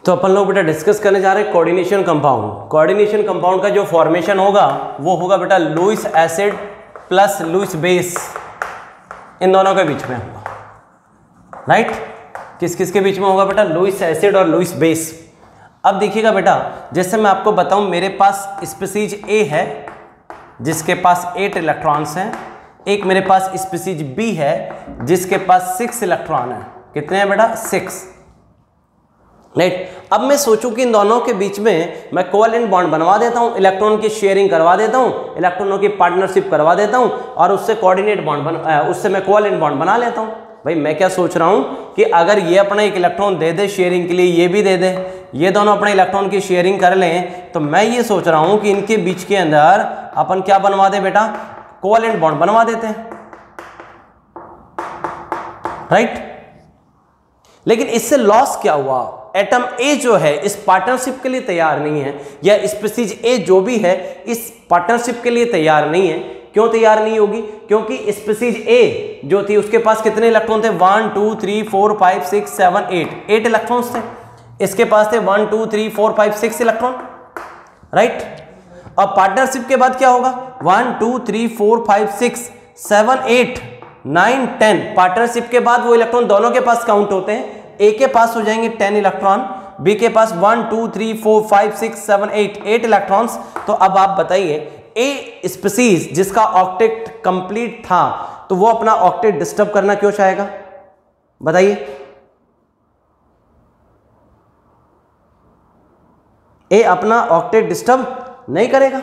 तो अपन लोग बेटा डिस्कस करने जा रहे हैं कोऑर्डिनेशन कंपाउंड। कोऑर्डिनेशन कंपाउंड का जो फॉर्मेशन होगा वो होगा बेटा Lewis acid plus Lewis base, इन दोनों के बीच में होगा, राइट। किस किस के बीच में होगा बेटा? लुईस एसिड और लुईस बेस। अब देखिएगा बेटा, जैसे मैं आपको बताऊं, मेरे पास स्पीसीज ए है जिसके पास 8 इलेक्ट्रॉन्स हैं, एक मेरे पास स्पीसीज बी है जिसके पास 6 इलेक्ट्रॉन है। कितने हैं बेटा? 6, राइट। अब मैं सोचूं कि इन दोनों के बीच में मैं कोवैलेंट बॉन्ड बनवा देता हूं, इलेक्ट्रॉन की शेयरिंग करवा देता हूं, इलेक्ट्रॉनों की पार्टनरशिप करवा देता हूं और उससे कोऑर्डिनेट बॉन्ड उससे मैं कोवैलेंट बॉन्ड बना लेता हूं। भाई मैं क्या सोच रहा हूं कि अगर ये अपना एक इलेक्ट्रॉन दे दे शेयरिंग के लिए, ये भी दे दे, ये दोनों अपने इलेक्ट्रॉन की शेयरिंग कर लें, तो मैं ये सोच रहा हूं कि इनके बीच के अंदर अपन क्या बनवा दे बेटा? कोवैलेंट बॉन्ड बनवा देते हैं, राइट। लेकिन इससे लॉस क्या हुआ? एटम ए जो है इस पार्टनरशिप के लिए तैयार नहीं है, या स्पीसीज ए जो भी है इस पार्टनरशिप के लिए तैयार नहीं है। क्यों तैयार नहीं होगी? क्योंकि स्पीसीज ए जो थी उसके पास कितने इलेक्ट्रॉन थे? 1 2 3 4 5 6 7 8 इलेक्ट्रॉन्स थे। इसके पास थे 1 2 3 4 5 6 इलेक्ट्रॉन, राइट। और पार्टनरशिप के बाद क्या होगा? 1 2 3 4 5 6 7 8 9 10। पार्टनरशिप के बाद वो इलेक्ट्रॉन दोनों के पास काउंट होते हैं। ए के पास हो जाएंगे 10 इलेक्ट्रॉन, बी के पास 1 2 3 4 5 6 7 8 इलेक्ट्रॉन्स। तो अब आप बताइए, ए स्पीसीज जिसका ऑक्टेट कंप्लीट था तो वो अपना ऑक्टेट डिस्टर्ब करना क्यों चाहेगा? बताइए। ए अपना ऑक्टेट डिस्टर्ब नहीं करेगा,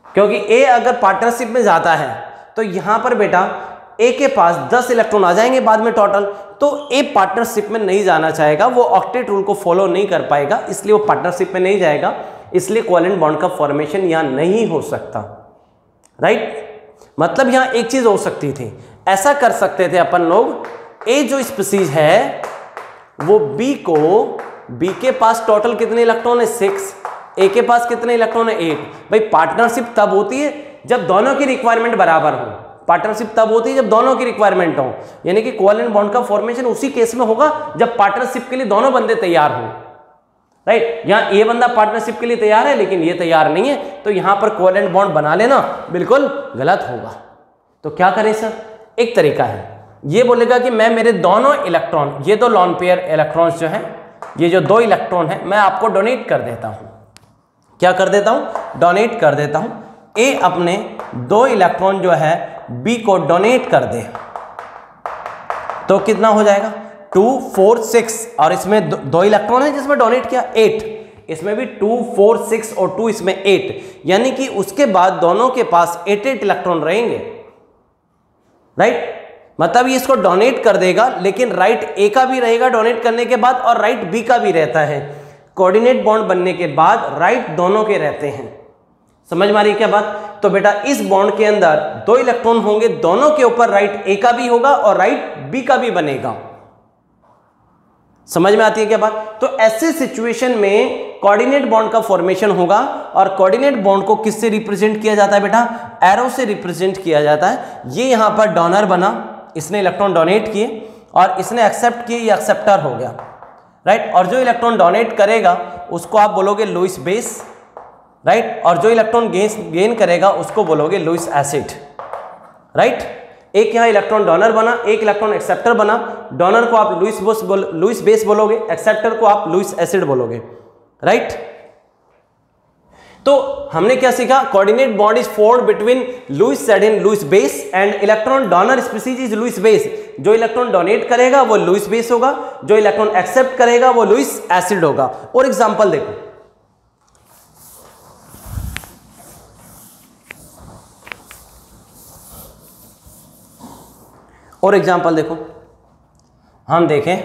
क्योंकि ए अगर पार्टनरशिप में जाता है तो यहां पर बेटा ए के पास 10 इलेक्ट्रॉन आ जाएंगे बाद में टोटल, तो ए पार्टनरशिप में नहीं जाना चाहेगा, वो ऑक्टेट रूल को फॉलो नहीं कर पाएगा, इसलिए वो पार्टनरशिप में नहीं जाएगा, इसलिए कोवैलेंट बॉन्ड का फॉर्मेशन यहां नहीं हो सकता, राइट। मतलब यहां एक चीज हो सकती थी, ऐसा कर सकते थे अपन लोग, ए जो स्पीसीज है वो बी के पास टोटल कितने इलेक्ट्रॉन है? 6, ए के पास कितने इलेक्ट्रॉन है? 8। भाई पार्टनरशिप तब होती है जब दोनों की रिक्वायरमेंट बराबर हो, पार्टनरशिप तब होती है जब दोनों की रिक्वायरमेंट हो, यानी कि कोवैलेंट बॉन्ड का फॉर्मेशन उसी केस में होगा जब पार्टनरशिप के लिए दोनों बंदे तैयार हो, राइट। यहां ए बंदा पार्टनरशिप के लिए तैयार है लेकिन ये तैयार नहीं है, तो यहां पर कोवैलेंट बॉन्ड बना लेना बिल्कुल गलत होगा। तो क्या करें सर? एक तरीका है, ये बोलेगा कि मैं मेरे दोनों इलेक्ट्रॉन, ये दो लॉन पेयर इलेक्ट्रॉन्स जो हैं, ये जो 2 इलेक्ट्रॉन है मैं आपको डोनेट कर देता हूं। क्या कर देता हूं? डोनेट कर देता हूं। ए अपने 2 इलेक्ट्रॉन जो है बी को डोनेट कर दे, तो कितना हो जाएगा? 2 4 6, और इसमें 2 इलेक्ट्रॉन है जिसमें डोनेट किया 8, इसमें भी 2 4 6 और 2 इसमें 8, यानी कि उसके बाद दोनों के पास 8 इलेक्ट्रॉन रहेंगे, राइट। मतलब ये इसको डोनेट कर देगा, लेकिन राइट ए का भी रहेगा डोनेट करने के बाद और राइट बी का भी रहता है। कोऑर्डिनेट बॉन्ड बनने के बाद राइट दोनों के रहते हैं। समझ में आ रही है क्या बात? तो बेटा इस बॉन्ड के अंदर 2 इलेक्ट्रॉन होंगे, दोनों के ऊपर राइट ए का भी होगा और राइट बी का भी बनेगा। समझ में आती है क्या बात? तो ऐसे सिचुएशन में कोऑर्डिनेट बॉन्ड का फॉर्मेशन होगा, और कोऑर्डिनेट बॉन्ड को किससे रिप्रेजेंट किया जाता है बेटा? एरो से रिप्रेजेंट किया जाता है। ये यहां पर डोनर बना, इसने इलेक्ट्रॉन डोनेट किए और इसने एक्सेप्ट किए, ये एक्सेप्टर हो गया, राइट। और जो इलेक्ट्रॉन डोनेट करेगा उसको आप बोलोगे लुईस बेस, राइट। और जो इलेक्ट्रॉन गेन करेगा उसको बोलोगे लुईस एसिड, राइट। एक यहां इलेक्ट्रॉन डोनर बना, एक इलेक्ट्रॉन एक्सेप्टर बना। डोनर को आप लुईस बेस बोलोगे, एक्सेप्टर को आप लुईस एसिड बोलोगे, राइट। तो हमने क्या सीखा? Coordinate bond is formed between Lewis acid and Lewis base, and electron donor species is Lewis base. जो इलेक्ट्रॉन डोनेट करेगा वो लुईस बेस होगा, जो इलेक्ट्रॉन एक्सेप्ट करेगा वो लुईस एसिड होगा। और एग्जांपल देखो, और एग्जांपल देखो, हम देखें,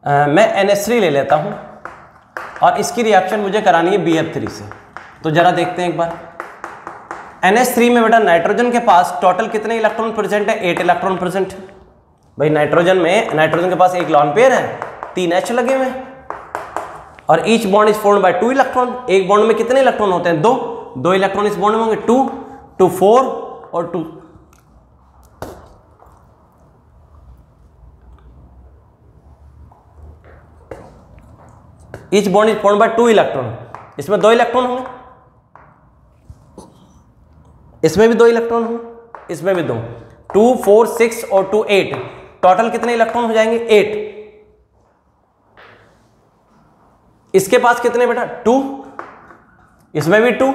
मैं NH3 ले लेता हूं और इसकी रिएक्शन मुझे करानी है BF3 से। तो जरा देखते हैं एक बार। NH3 में बेटा नाइट्रोजन के पास टोटल कितने इलेक्ट्रॉन प्रेजेंट है? 8 इलेक्ट्रॉन प्रेजेंट है। भाई नाइट्रोजन के पास एक लॉन पेयर है, 3 H लगे हुए हैं, और each bond is formed by 2 electron. एक बॉन्ड में कितने इलेक्ट्रॉन होते हैं? 2 इलेक्ट्रॉन इस बॉन्ड में होंगे, 2 2 4 और 2। Each bond is formed by 2 electron, इसमें 2 इलेक्ट्रॉन होंगे, इसमें भी 2 इलेक्ट्रॉन होंगे, इसमें भी 2, 2 4 6 और 2 8, टोटल कितने इलेक्ट्रॉन हो जाएंगे 8। इसके पास कितने बेटा 2, इसमें भी 2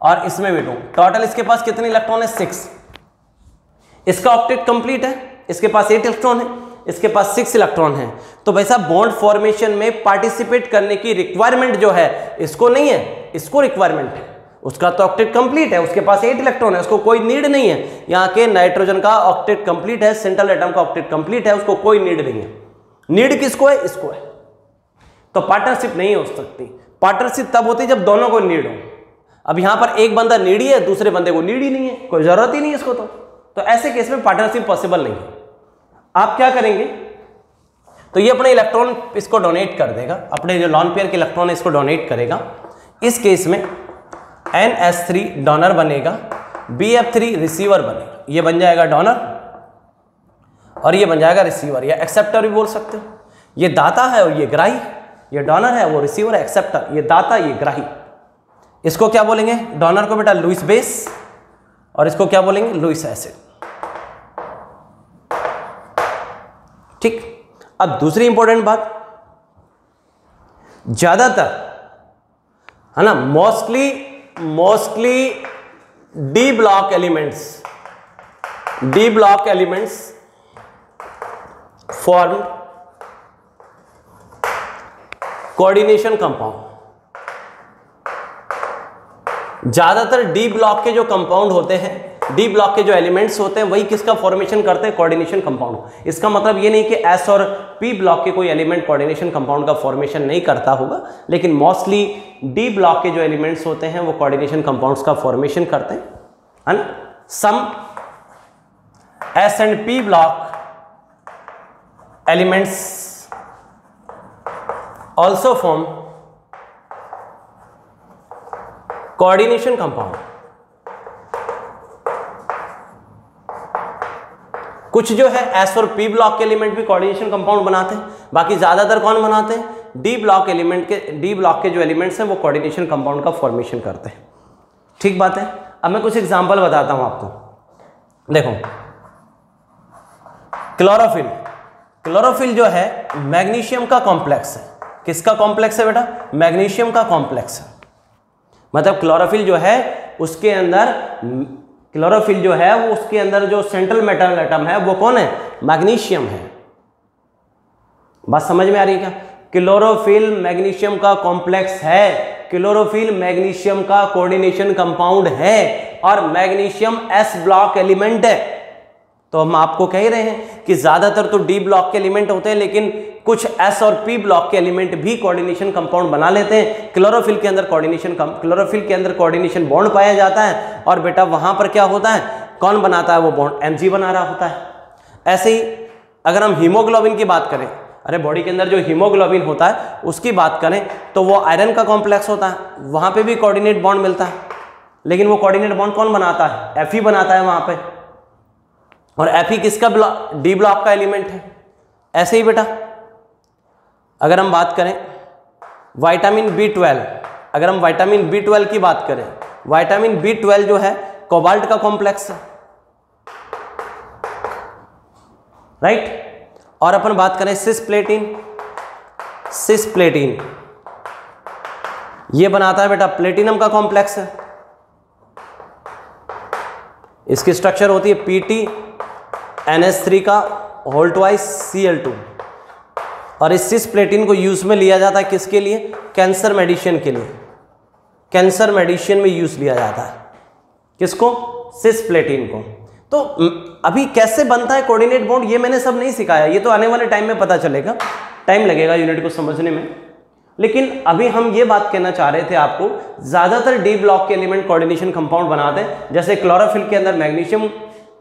और इसमें भी 2, टोटल इसके पास कितने इलेक्ट्रॉन है 6। इसका ऑक्टेट कंप्लीट है, इसके पास 8 इलेक्ट्रॉन है, इसके पास 6 इलेक्ट्रॉन है। तो भाई साहब बॉन्ड फॉर्मेशन में पार्टिसिपेट करने की रिक्वायरमेंट जो है इसको नहीं है, इसको रिक्वायरमेंट है। उसका तो ऑक्टेट कंप्लीट है, उसके पास 8 इलेक्ट्रॉन है, उसको कोई नीड नहीं है। यहाँ के नाइट्रोजन का ऑक्टेट कंप्लीट है, सेंट्रल एटम का ऑक्टेट कंप्लीट है, उसको कोई नीड नहीं है। नीड किसको है, इसको है। तो पार्टनरशिप नहीं हो सकती। पार्टनरशिप तब होती है जब दोनों को नीड हो। अब यहां पर एक बंदा नीडी है, दूसरे बंदे को नीड ही नहीं है, कोई जरूरत ही नहीं है इसको। तो ऐसे केस में पार्टनरशिप पॉसिबल नहीं है। आप क्या करेंगे, तो ये अपने इलेक्ट्रॉन इसको डोनेट कर देगा, अपने जो लॉन पेयर के इलेक्ट्रॉन इसको डोनेट करेगा। इस केस में NS3 डोनर बनेगा, BF3 रिसीवर बनेगा। ये बन जाएगा डोनर और ये बन जाएगा रिसीवर, या एक्सेप्टर भी बोल सकते हो। ये दाता है और ये ग्राही, ये डोनर है वो रिसीवर है, एक्सेप्टर, ये दाता ये ग्राही। इसको क्या बोलेंगे, डोनर को बेटा लुईस बेस और इसको क्या बोलेंगे लुईस एसिड। ठीक। अब दूसरी इंपॉर्टेंट बात, ज्यादातर है ना mostly D block elements form coordination compound. ज्यादातर डी ब्लॉक के जो कंपाउंड होते हैं, डी ब्लॉक के जो एलिमेंट्स होते हैं, वही किसका फॉर्मेशन करते हैं, कोऑर्डिनेशन कंपाउंड। इसका मतलब ये नहीं कि एस और पी ब्लॉक के कोई एलिमेंट कोऑर्डिनेशन कंपाउंड का फॉर्मेशन नहीं करता होगा, लेकिन मोस्टली डी ब्लॉक के जो एलिमेंट्स होते हैं वो कोऑर्डिनेशन कंपाउंड्स का फॉर्मेशन करते हैं। And some S and P block elements also form coordination compound। कुछ जो है एस और पी ब्लॉक के एलिमेंट भी कोऑर्डिनेशन कंपाउंड बनाते हैं, बाकी ज्यादातर कौन बनाते हैं, डी ब्लॉक के जो एलिमेंट्स हैं वो कोऑर्डिनेशन कंपाउंड का फॉर्मेशन करते हैं। ठीक बात है। अब मैं कुछ एग्जांपल बताता हूं आपको। देखो क्लोरोफिल जो है मैग्नीशियम का कॉम्प्लेक्स है। किसका कॉम्प्लेक्स है बेटा, मैग्नीशियम का कॉम्प्लेक्स है। मतलब क्लोरोफिल जो है उसके अंदर जो सेंट्रल मेटल एटम है वो कौन है, मैग्नीशियम है। बात समझ में आ रही है क्या। क्लोरोफिल मैग्नीशियम का कॉम्प्लेक्स है, क्लोरोफिल मैग्नीशियम का कोऑर्डिनेशन कंपाउंड है और मैग्नीशियम एस ब्लॉक एलिमेंट है। तो हम आपको कह रहे हैं कि ज्यादातर तो डी ब्लॉक के एलिमेंट होते हैं, लेकिन कुछ एस और पी ब्लॉक के एलिमेंट भी कोऑर्डिनेशन कंपाउंड बना लेते हैं। क्लोरोफिल के अंदर कोऑर्डिनेशन बॉन्ड पाया जाता है और बेटा वहां पर क्या होता है, कौन बनाता है वो बॉन्ड, Mg बना रहा होता है। ऐसे ही अगर हम हीमोग्लोबिन की बात करें, अरे बॉडी के अंदर जो हीमोग्लोबिन होता है उसकी बात करें तो वो आयरन का कॉम्प्लेक्स होता है, वहां पे भी कोऑर्डिनेट बॉन्ड मिलता है, लेकिन वो कोऑर्डिनेट बॉन्ड कौन बनाता है, Fe बनाता है वहां पे। और Fe किसका डी ब्लॉक का एलिमेंट है। ऐसे ही बेटा अगर हम बात करें विटामिन B12, अगर हम विटामिन B12 की बात करें, विटामिन B12 जो है कोबाल्ट का कॉम्प्लेक्स है, राइट। और अपन बात करें सिसप्लेटिन, ये बनाता है बेटा प्लेटिनम का कॉम्प्लेक्स है। इसकी स्ट्रक्चर होती है PT NH3 का होल ट्वाइस Cl2। और इस सिसप्लेटिन को यूज में लिया जाता है किसके लिए, कैंसर मेडिसिन के लिए। कैंसर मेडिसिन में यूज लिया जाता है किसको, सिसप्लेटिन को। तो अभी कैसे बनता है कोऑर्डिनेट बॉन्ड ये मैंने सब नहीं सिखाया, ये तो आने वाले टाइम में पता चलेगा, टाइम लगेगा यूनिट को समझने में। लेकिन अभी हम ये बात कहना चाह रहे थे आपको, ज्यादातर डी ब्लॉक के एलिमेंट कोऑर्डिनेशन कंपाउंड बनाते हैं। जैसे क्लोरोफिल के अंदर मैग्नीशियम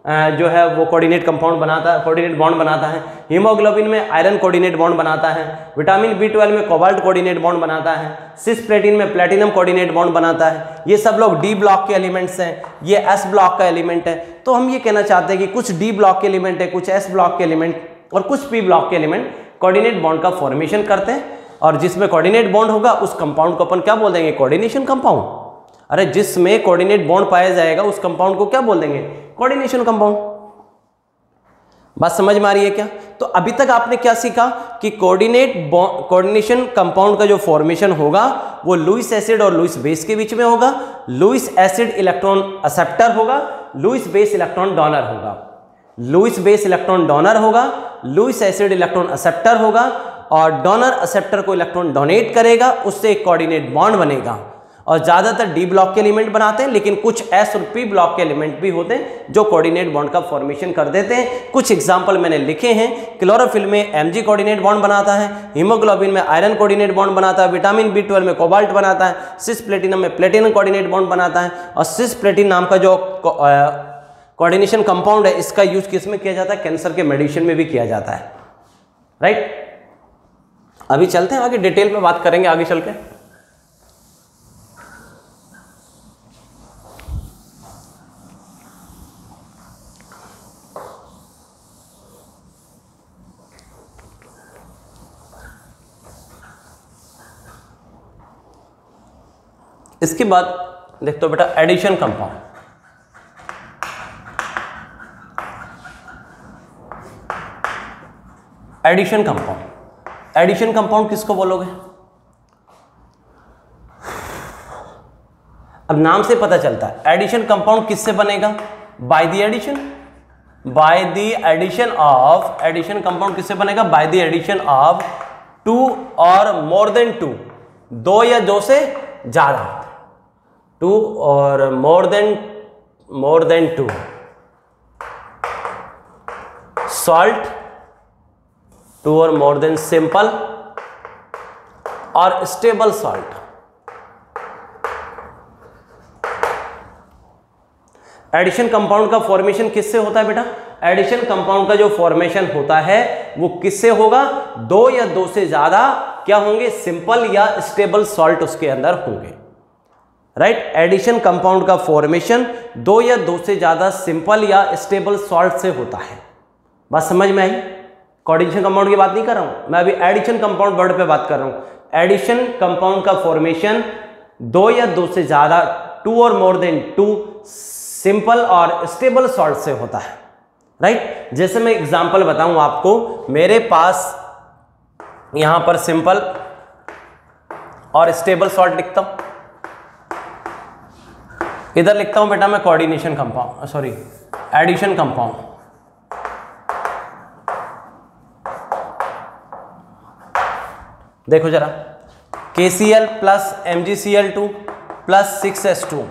जो है वो कोऑर्डिनेट बॉन्ड बनाता है, हीमोग्लोबिन में आयरन कोऑर्डिनेट बॉन्ड बनाता है, विटामिन B12 में कोबाल्ट कोऑर्डिनेट बॉन्ड बनाता है, सिसप्लेटिन में प्लेटिनम कोऑर्डिनेट बॉन्ड बनाता है। ये सब लोग डी ब्लॉक के एलिमेंट्स हैं, ये एस ब्लॉक का एलिमेंट है। तो हम ये कहना चाहते हैं कि कुछ डी ब्लॉक के एलिमेंट है, कुछ एस ब्लॉक के एलिमेंट और कुछ पी ब्लॉक के एलिमेंट कोऑर्डिनेट बॉन्ड का फॉर्मेशन करते हैं और जिसमें कोऑर्डिनेट बॉन्ड होगा उस कंपाउंड को अपन क्या बोल देंगे? Coordination compound. अरे जिसमें कोऑर्डिनेट बॉन्ड पाया जाएगा उस कंपाउंड को क्या बोल देंगे? Coordination compound. बात समझ में आ रही है क्या? तो अभी तक आपने क्या सीखा कि कोऑर्डिनेशन कंपाउंड का जो फॉर्मेशन होगा वो लुईस एसिड और लुईस बेस के बीच में होगा। लुईस एसिड इलेक्ट्रॉन एक्सेप्टर होगा, लुईस बेस इलेक्ट्रॉन डोनर होगा। लुईस बेस इलेक्ट्रॉन डोनर होगा, लुईस एसिड इलेक्ट्रॉन एक्सेप्टर होगा और डोनर एक्सेप्टर को इलेक्ट्रॉन डोनेट करेगा, उससे एक कोऑर्डिनेट बॉन्ड बनेगा। और ज्यादातर डी ब्लॉक के एलिमेंट बनाते हैं, लेकिन कुछ एस और पी ब्लॉक के एलिमेंट भी होते हैं जो कोऑर्डिनेट बॉन्ड का फॉर्मेशन कर देते हैं। कुछ एग्जांपल मैंने लिखे हैं। क्लोरोफिल में एमजी कोऑर्डिनेट बॉन्ड बनाता है, हीमोग्लोबिन में आयरन कोऑर्डिनेट बॉन्ड बनाता है, विटामिन बी12 में कोबाल्ट बनाता है, सिस प्लेटिनम में प्लेटिनम कोऑर्डिनेट बॉन्ड बनाता है। और सिस प्लेटिन नाम का जो कोऑर्डिनेशन कंपाउंड है इसका यूज किस में किया जाता है? कैंसर के मेडिसिन में भी किया जाता है। राइट, अभी चलते हैं आगे, डिटेल में बात करेंगे आगे चल के। इसके बाद देखते हो बेटा addition compound. Addition compound, addition compound किसको बोलोगे? अब नाम से पता चलता है एडिशन कंपाउंड किससे बनेगा? By the addition, by the addition of, addition compound किससे बनेगा? By the addition of two और मोर देन टू, दो या दो से ज्यादा, टू और more than two salt, two और मोर देन सिंपल और स्टेबल सॉल्ट। एडिशन कंपाउंड का फॉर्मेशन किससे होता है बेटा? एडिशन कंपाउंड का जो फॉर्मेशन होता है वो किससे होगा? दो या दो से ज्यादा क्या होंगे? सिंपल या स्टेबल सॉल्ट उसके अंदर होंगे। राइट, एडिशन कंपाउंड का फॉर्मेशन दो या दो से ज्यादा सिंपल या स्टेबल सॉल्ट से होता है। बात समझ में आई? कोऑर्डिनेशन कंपाउंड की बात नहीं कर रहा हूं मैं, अभी एडिशन कंपाउंड वर्ड पे बात कर रहा हूं। एडिशन कंपाउंड का फॉर्मेशन दो या दो से ज्यादा, टू और मोर देन टू सिंपल और स्टेबल सॉल्ट से होता है। राइट, जैसे मैं एग्जांपल बताऊं आपको, मेरे पास यहां पर सिंपल और स्टेबल सॉल्ट लिखता हूं, इधर लिखता हूं बेटा मैं coordination compound, sorry addition compound. देखो जरा, KCl plus MgCl2 plus 6H2।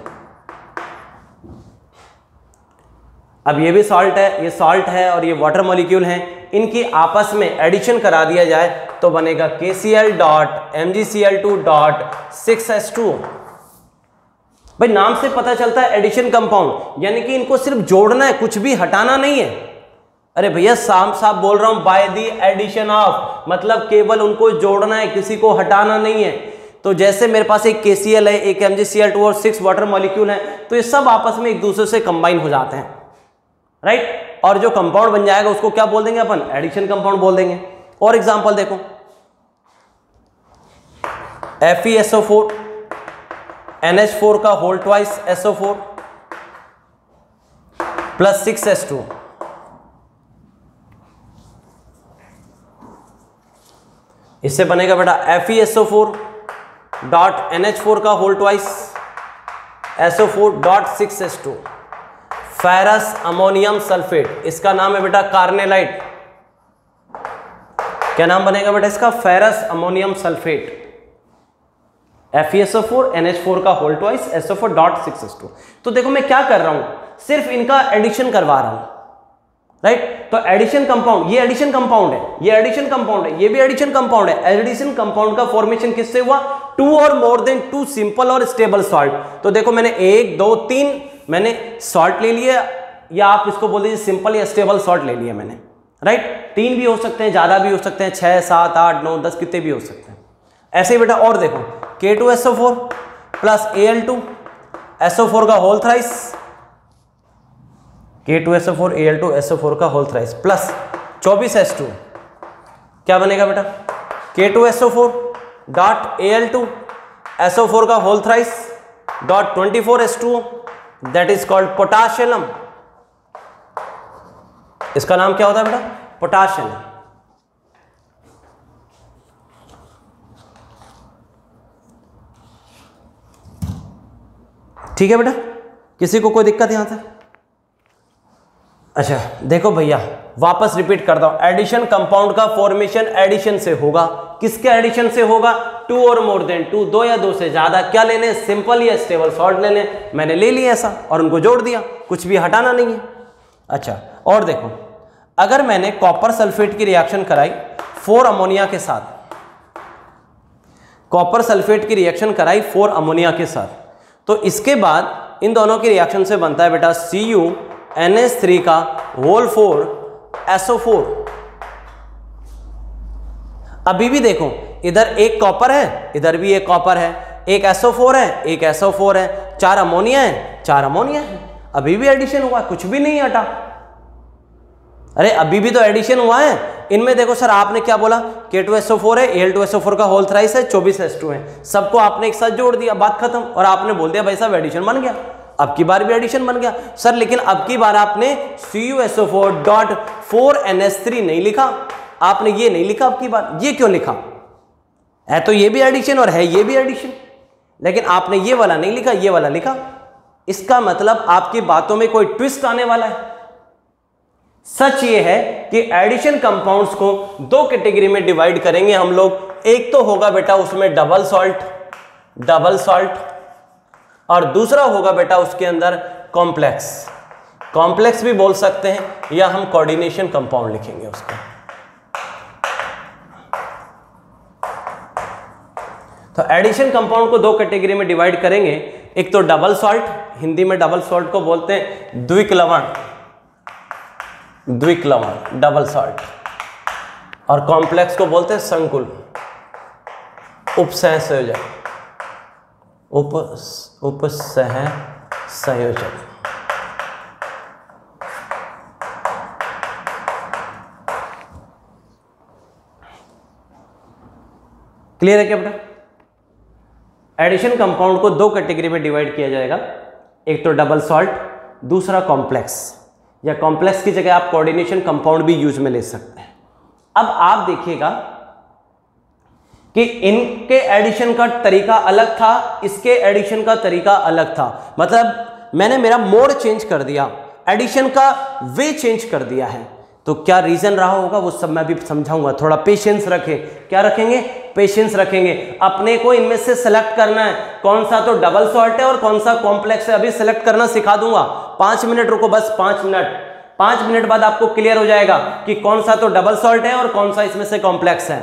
अब ये भी सॉल्ट है, ये सॉल्ट है और ये वाटर मॉलिक्यूल हैं, इनकी आपस में एडिशन करा दिया जाए तो बनेगा KCl dot MgCl2 dot 6H2। भाई नाम से पता चलता है एडिशन कंपाउंड, यानी कि इनको सिर्फ जोड़ना है, कुछ भी हटाना नहीं है। अरे भैया साफ साफ बोल रहा हूं, बाय द एडिशन ऑफ, मतलब केवल उनको जोड़ना है, किसी को हटाना नहीं है। तो जैसे मेरे पास एक KCl है, एक MgCl2 और 6 वाटर मॉलिक्यूल है, तो ये सब आपस में एक दूसरे से कंबाइन हो जाते हैं। राइट, और जो कंपाउंड बन जाएगा उसको क्या बोल देंगे अपन? एडिशन कंपाउंड बोल देंगे। और एग्जांपल देखो, FeSO4 NH4 का whole twice SO4 plus 6H2, इससे बनेगा बेटा FeSO4 डॉट NH4 का whole twice SO4 dot 6H2। Ferrous ammonium sulphate, इसका नाम है बेटा कार्नेलाइट। क्या नाम बनेगा बेटा इसका? Ferrous ammonium sulphate. FeSO4 NH4 का whole twice SO4 dot 6H2। तो देखो मैं क्या कर रहा हूं, सिर्फ इनका एडिशन करवा रहा हूं। राइट, तो एडिशन कंपाउंड, ये एडिशन कंपाउंड है, ये एडिशन कंपाउंड है, ये भी एडिशन कंपाउंड है। एडिशन कंपाउंड का फॉर्मेशन किससे हुआ? टू और मोर देन टू सिंपल और स्टेबल सॉल्ट। तो देखो मैंने 1 2 3 मैंने सॉल्ट ले लिया, या आप इसको बोल दीजिए सिंपल या स्टेबल सॉल्ट ले लिया मैंने। राइट, 3 भी हो सकते हैं, ज्यादा भी हो सकते हैं, 6 7 8 9 10 कितने भी हो सकते हैं। ऐसे ही बेटा और देखो, K2SO4 प्लस Al2 SO4 का whole thrice, K2SO4 Al2 SO4 का होल थ्राइस प्लस 24H2, क्या बनेगा बेटा? K2SO4 डॉट Al2 SO4 का whole thrice dot 24H2O, that is called potassium. इसका नाम क्या होता है बेटा? पोटाशियम। ठीक है बेटा, किसी को कोई दिक्कत यहां से? अच्छा देखो भैया, वापस रिपीट करता हूं, एडिशन कंपाउंड का फॉर्मेशन एडिशन से होगा। किसके एडिशन से होगा? 2 और मोर देन 2, 2 या 2 से ज्यादा। क्या लेने? सिंपल या स्टेबल सॉल्ट लेने। मैंने ले लिया ऐसा और उनको जोड़ दिया, कुछ भी हटाना नहीं है। अच्छा और देखो, अगर मैंने कॉपर सल्फेट की रिएक्शन कराई 4 अमोनिया के साथ, कॉपर सल्फेट की रिएक्शन कराई 4 अमोनिया के साथ, तो इसके बाद इन दोनों की रिएक्शन से बनता है बेटा CuNH3 का होल 4 SO4। अभी भी देखो, इधर एक कॉपर है, इधर भी एक कॉपर है, एक SO4 है, एक SO4 है, 4 अमोनिया है, 4 अमोनिया है। अभी भी एडिशन हुआ, कुछ भी नहीं हटा। अरे अभी भी तो एडिशन हुआ है। इनमें देखो सर, आपने क्या बोला? K2SO4 है, Al2SO4 का होल थ्राइस है, 24H2 है, सबको आपने एक साथ जोड़ दिया, बात खत्म। और आपने बोल दिया भाई साहब एडिशन बन गया। अब की बार भी एडिशन बन गया सर, लेकिन अब की बार आपने CuSO4.4NH3 नहीं लिखा, आपने ये नहीं लिखा अब की बार। ये क्यों लिखा? है तो ये भी एडिशन और है ये भी एडिशन, लेकिन आपने ये वाला नहीं लिखा, ये वाला लिखा। इसका मतलब आपकी बातों में कोई ट्विस्ट आने वाला है। सच ये है कि एडिशन कंपाउंड्स को 2 कैटेगरी में डिवाइड करेंगे हम लोग। एक तो होगा बेटा उसमें डबल सॉल्ट, और दूसरा होगा बेटा उसके अंदर कॉम्प्लेक्स भी बोल सकते हैं, या हम कोऑर्डिनेशन कंपाउंड लिखेंगे उसका। तो एडिशन कंपाउंड को 2 कैटेगरी में डिवाइड करेंगे। एक तो डबल सॉल्ट, हिंदी में डबल सॉल्ट को बोलते हैं द्विक्लवण डबल सॉल्ट, और कॉम्प्लेक्स को बोलते हैं संकुल उपसहसंयोजक। क्लियर है क्या बेटा? एडिशन कंपाउंड को 2 कैटेगरी में डिवाइड किया जाएगा। एक तो डबल सॉल्ट, दूसरा कॉम्प्लेक्स, या कॉम्प्लेक्स की जगह आप कोऑर्डिनेशन कंपाउंड भी यूज में ले सकते हैं। अब आप देखिएगा कि इनके एडिशन का तरीका अलग था, इसके एडिशन का तरीका अलग था। मतलब मैंने मेरा मोड चेंज कर दिया, एडिशन का वे चेंज कर दिया है। तो क्या रीजन रहा होगा वो सब मैं भी समझाऊंगा। थोड़ा पेशेंस रखें। क्या रखेंगे? पेशेंस रखेंगे। अपने को इनमें से सेलेक्ट करना है कौन सा तो डबल सॉल्ट है और कौन सा कॉम्प्लेक्स है। अभी सेलेक्ट करना सिखा दूंगा। 5 मिनट रुको, बस 5 मिनट। 5 मिनट बाद आपको क्लियर हो जाएगा कि कौन सा तो डबल सॉल्ट है और कौन सा इसमें से कॉम्प्लेक्स है।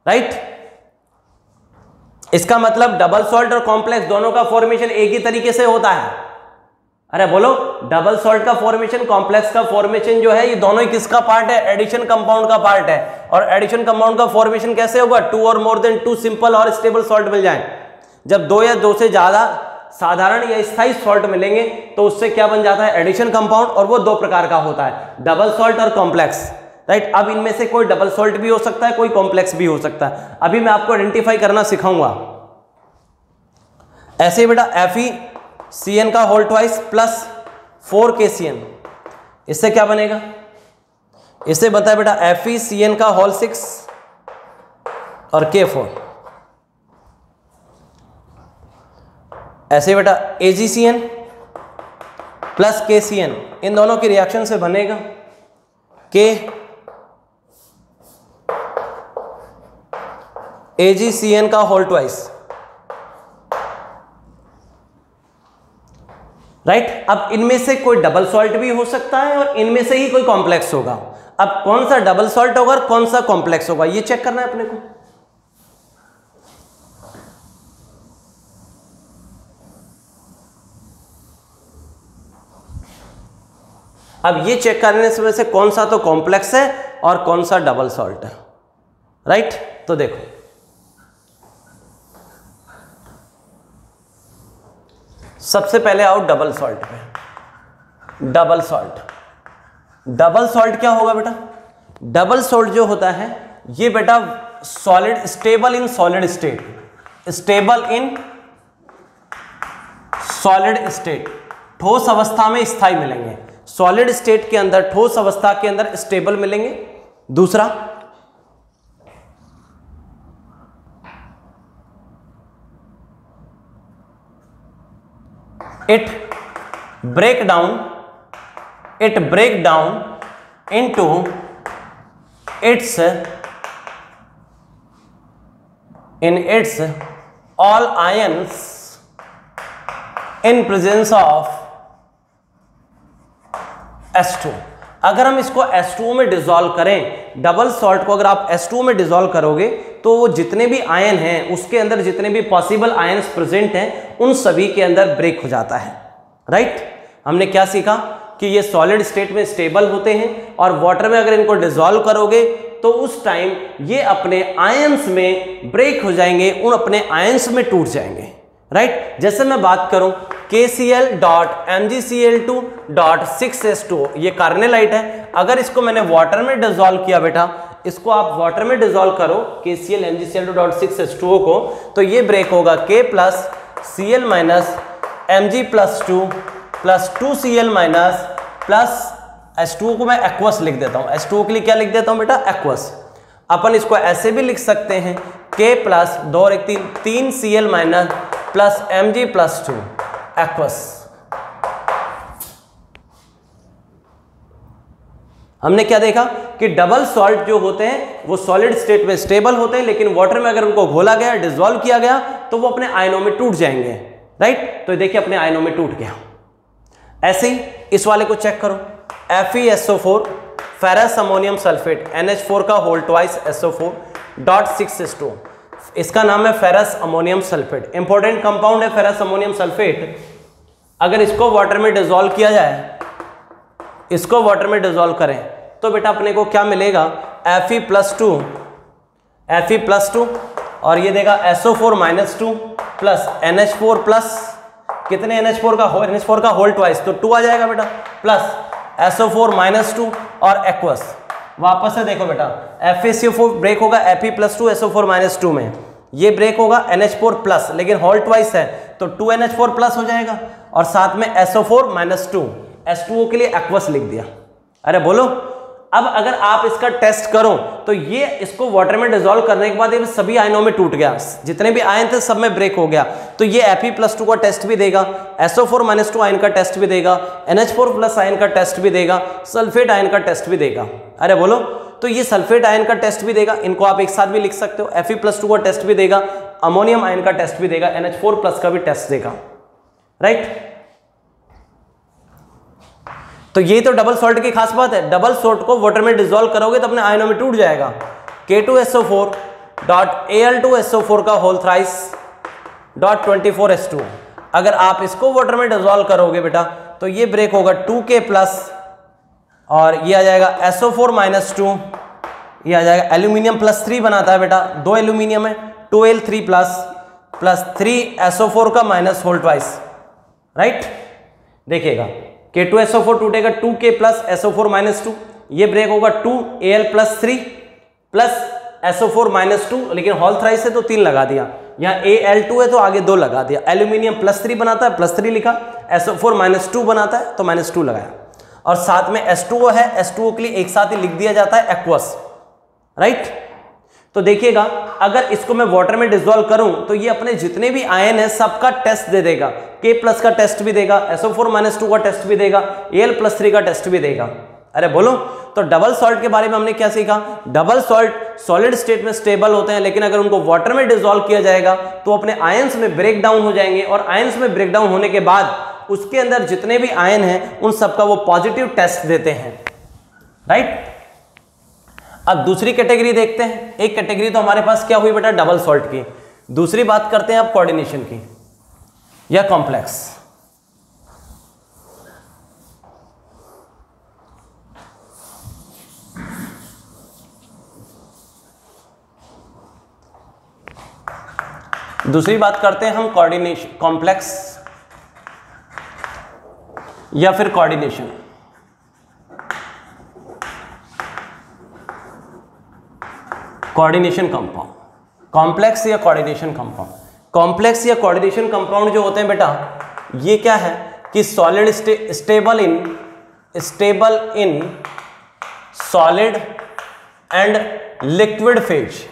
राइट? इसका मतलब डबल सॉल्ट और कॉम्प्लेक्स दोनों का फॉर्मेशन एक ही तरीके से होता है। अरे बोलो, डबल सॉल्ट का फॉर्मेशन, कॉम्प्लेक्स का फॉर्मेशन जो है, ये दोनों ही किसका पार्ट है? एडिशन कंपाउंड का पार्ट है। और एडिशन कंपाउंड का फॉर्मेशन कैसे होगा? 2 और मोर देन 2 सिंपल और स्टेबल सॉल्ट मिल जाए। जब 2 या 2 से ज्यादा साधारण या स्थायी सॉल्ट मिलेंगे तो उससे क्या बन जाता है? Addition compound. और वो 2 प्रकार का होता है, डबल सॉल्ट और कॉम्प्लेक्स। राइट? अब इनमें से कोई डबल सॉल्ट भी हो सकता है, कोई कॉम्प्लेक्स भी हो सकता है। अभी मैं आपको आइडेंटिफाई करना सिखाऊंगा। ऐसे ही बेटा FeCN का होल ट्वाइस प्लस 4KCN, इससे क्या बनेगा? इससे बनता है बेटा FeCN का होल 6 और K4। ऐसे बेटा AgCN प्लस KCN, इन दोनों की रिएक्शन से बनेगा AgCN का होल ट्वाइस। राइट? अब इनमें से कोई डबल सॉल्ट भी हो सकता है और इनमें से ही कोई कॉम्प्लेक्स होगा। अब कौन सा डबल सॉल्ट होगा और कौन सा कॉम्प्लेक्स होगा, ये चेक करना है अपने को। अब ये चेक करने से कौन सा तो कॉम्प्लेक्स है और कौन सा डबल सॉल्ट है। राइट? तो देखो, सबसे पहले आओ डबल सॉल्ट पे। डबल सॉल्ट क्या होगा बेटा? डबल सॉल्ट जो होता है ये बेटा solid, stable in solid state, stable in solid state, ठोस अवस्था में स्थायी मिलेंगे, सॉलिड स्टेट के अंदर, ठोस अवस्था के अंदर स्टेबल मिलेंगे। दूसरा, it break down into its all ions in presence of H2। अगर हम इसको H2O में डिसॉल्व करें, डबल सॉल्ट को अगर आप H2O में डिसॉल्व करोगे तो वो जितने भी आयन हैं, उसके अंदर जितने भी पॉसिबल आयन्स प्रेजेंट हैं, उन सभी के अंदर ब्रेक हो जाता है। राइट, हमने क्या सीखा कि ये सॉलिड स्टेट में स्टेबल होते हैं और वाटर में अगर इनको डिसॉल्व करोगे तो उस टाइम ये अपने आयंस में ब्रेक हो जाएंगे, उन अपने आयंस में टूट जाएंगे। राइट, जैसे मैं बात करूं KCl.MgCl2.6H2O, ये कार्नेलाइट है। अगर इसको मैंने वाटर में डिसॉल्व किया बेटा, इसको आप वाटर में डिसॉल्व करो KCl.MgCl2.6H2O को, तो ये ब्रेक होगा K plus Cl minus Mg plus 2 plus 2Cl minus plus H2O को मैं एक्वस लिख देता हूं। H2O के लिए क्या लिख देता हूं बेटा? एक्वस। अपन इसको ऐसे भी लिख सकते हैं K प्लस 2 और 3 Cl minus plus Mg plus 2 aqueous. हमने क्या देखा कि डबल सॉल्ट जो होते हैं वो सॉलिड स्टेट में स्टेबल होते हैं, लेकिन वाटर में अगर उनको घोला गया, डिसॉल्व किया गया, तो वो अपने आयनों में टूट जाएंगे। राइट, तो देखिए अपने आयनों में टूट गया। ऐसे ही इस वाले को चेक करो, FeSO4 ferrous ammonium sulphate NH4 का होल ट्वाइस SO4.6H2O, इसका नाम है ferrous ammonium sulphate. Important compound है फेरस अमोनियम सल्फेट। अगर इसको वाटर में डिसॉल्व किया जाए, इसको वाटर में डिसॉल्व करें तो बेटा अपने को क्या मिलेगा? Fe प्लस 2 और ये देगा SO4 minus 2 plus NH4 plus कितने NH4 का होल ट्वाइस, तो 2 आ जाएगा बेटा, प्लस SO4 माइनस 2 और एक्वस। वापस से देखो बेटा, FeCO4 ब्रेक होगा Fe प्लस 2 SO4 माइनस 2 में, ये ब्रेक होगा NH4 प्लस, लेकिन होल ट्वाइस है तो 2NH4 प्लस हो जाएगा और साथ में SO4 माइनस 2, H2O के लिए एक्वस लिख दिया। अरे बोलो, अब अगर आप इसका टेस्ट करो तो ये इसको वाटर में डिसॉल्व करने के बाद ये सभी आयनों में टूट गया, जितने भी आयन थे सब में ब्रेक हो गया, तो ये Fe प्लस 2 का टेस्ट भी देगा, SO4 माइनस 2 आयन का टेस्ट भी देगा, NH4 प्लस आयन का टेस्ट भी देगा, सल्फेट आयन का टेस्ट भी देगा। अरे बोलो, तो ये सल्फेट आयन का टेस्ट भी देगा, इनको आप एक साथ भी लिख सकते हो, Fe प्लस 2 का टेस्ट भी देगा, अमोनियम आयन का टेस्ट भी देगा, NH4 प्लस का भी टेस्ट देगा। राइट, तो ये तो डबल सॉल्ट की खास बात है। डबल सॉल्ट को वाटर में डिसॉल्व करोगे तो अपने आयनों में टूट जाएगा। K2SO4.Al2SO4 का होल थ्राइस .24H2। अगर आप इसको वाटर में डिसॉल्व करोगे बेटा तो ये ब्रेक होगा 2K प्लस और ये आ जाएगा SO4 माइनस 2, ये आ जाएगा एल्यूमिनियम प्लस 3 बनाता है बेटा, 2 एल्यूमिनियम है, 2Al3 प्लस 3 SO4 का माइनस होल ट्वाइस। राइट, देखिएगा K2SO4 टूटेगा 2K प्लस SO4 माइनस 2, ये ब्रेक होगा 2Al plus 3 plus SO4 minus 2, लेकिन होल थ्राइस है तो 3 लगा दिया, यहाँ Al2 है तो आगे 2 लगा दिया, एल्यूमिनियम प्लस 3 बनाता है प्लस 3 लिखा, SO4 माइनस 2 बनाता है तो माइनस 2 लगाया, और साथ में H2O है, H2O के लिए एक साथ ही लिख दिया जाता है एक्वस। राइट, तो देखिएगा अगर इसको मैं वाटर में डिसॉल्व करूं तो ये अपने जितने भी आयन है सबका टेस्ट दे देगा, K प्लस का टेस्ट भी देगा, SO4 माइनस 2 का टेस्ट भी देगा, Al प्लस 3 का टेस्ट भी देगा। अरे बोलो, तो डबल सॉल्ट के बारे में हमने क्या सीखा? डबल सॉल्ट सॉलिड स्टेट में स्टेबल होते हैं, लेकिन अगर उनको वाटर में डिसॉल्व किया जाएगा तो अपने आयंस में ब्रेक डाउन हो जाएंगे, और आयंस में ब्रेक डाउन होने के बाद उसके अंदर जितने भी आयन हैं उन सबका वो पॉजिटिव टेस्ट देते हैं। राइट, अब दूसरी कैटेगरी देखते हैं। एक कैटेगरी तो हमारे पास क्या हुई बेटा? डबल सॉल्ट की। दूसरी बात करते हैं अब कोऑर्डिनेशन की या कॉम्प्लेक्स। दूसरी बात करते हैं हम कोऑर्डिनेशन, कॉम्प्लेक्स या फिर कोऑर्डिनेशन। कोऑर्डिनेशन कंपाउंड, कॉम्प्लेक्स या कोऑर्डिनेशन कंपाउंड। कॉम्प्लेक्स या कोऑर्डिनेशन कंपाउंड जो होते हैं बेटा, ये क्या है कि solid stable in solid and liquid phase.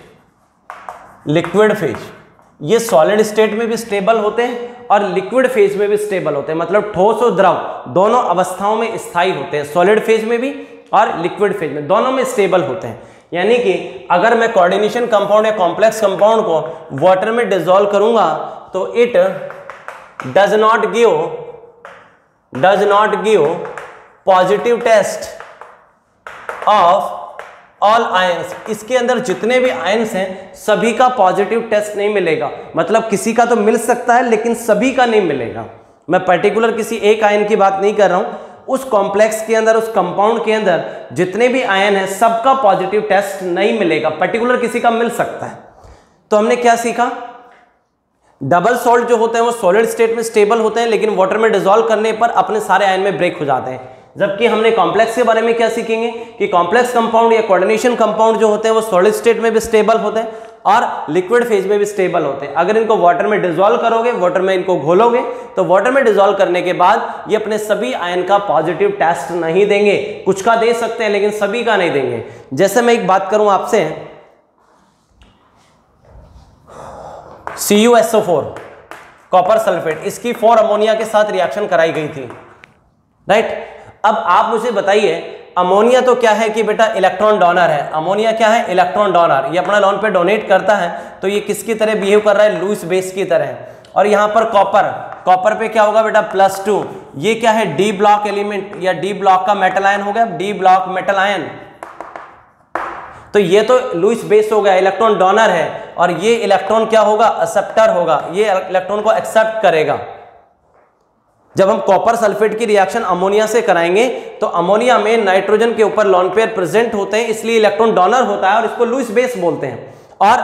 ये सॉलिड स्टेट में भी स्टेबल होते हैं और लिक्विड फेज में भी स्टेबल होते हैं, मतलब ठोस और द्रव दोनों अवस्थाओं में स्थायी होते हैं, सॉलिड फेज में भी और लिक्विड फेज में, दोनों में स्टेबल होते हैं। यानी कि अगर मैं कोऑर्डिनेशन कंपाउंड या कॉम्प्लेक्स कंपाउंड को वाटर में डिसॉल्व करूंगा तो it does not give positive test of all ions. इसके अंदर जितने भी आयंस हैं सभी का पॉजिटिव टेस्ट नहीं मिलेगा, मतलब किसी का तो मिल सकता है लेकिन सभी का नहीं मिलेगा। मैं पर्टिकुलर किसी एक आयन की बात नहीं कर रहा हूं, उस कॉम्प्लेक्स के अंदर, उस कंपाउंड के अंदर जितने भी आयन हैं सबका पॉजिटिव टेस्ट नहीं मिलेगा, पर्टिकुलर किसी का मिल सकता है। तो हमने क्या सीखा, डबल सॉल्ट जो होते हैं वो सॉलिड स्टेट में स्टेबल होते हैं लेकिन वाटर में डिसॉल्व करने पर अपने सारे आयन में ब्रेक हो जाते हैं। जबकि हमने कॉम्प्लेक्स के बारे में क्या सीखेंगे कि कॉम्प्लेक्स कंपाउंड या कोऑर्डिनेशन कंपाउंड जो होते हैं वो सॉलिड स्टेट में भी स्टेबल होते हैं और लिक्विड फेज में भी स्टेबल होते हैं। अगर इनको वाटर में डिसॉल्व करोगे, वाटर में इनको घोलोगे, तो वाटर में डिसॉल्व करने के बाद ये अपने सभी आयन का पॉजिटिव टेस्ट नहीं देंगे, कुछ का दे सकते हैं लेकिन सभी का नहीं देंगे। जैसे मैं एक बात करूं आपसे, CuSO4 कॉपर सल्फेट, इसकी 4 अमोनिया के साथ रिएक्शन कराई गई थी, राइट। अब आप मुझे बताइए, अमोनिया तो क्या है कि बेटा इलेक्ट्रॉन डोनर है, अमोनिया क्या है, इलेक्ट्रॉन डोनर, ये अपना लॉन पे डोनेट करता है, तो ये किसकी तरह बिहेव कर रहा है, लुईस बेस की तरह। और यहाँ पर कॉपर पे क्या होगा बेटा, +2, ये क्या है, डी ब्लॉक एलिमेंट या डी ब्लॉक का मेटल आयन हो गया, डी ब्लॉक मेटल आयन। तो ये तो लुईस बेस हो गया, इलेक्ट्रॉन डोनर है, और ये इलेक्ट्रॉन क्या होगा, एक्सेप्टर होगा, ये इलेक्ट्रॉन को एक्सेप्ट करेगा। जब हम कॉपर सल्फेट की रिएक्शन अमोनिया से कराएंगे तो अमोनिया में नाइट्रोजन के ऊपर लॉन पेयर प्रेजेंट होते हैं, इसलिए इलेक्ट्रॉन डोनर होता है और इसको लुईस बेस बोलते हैं। और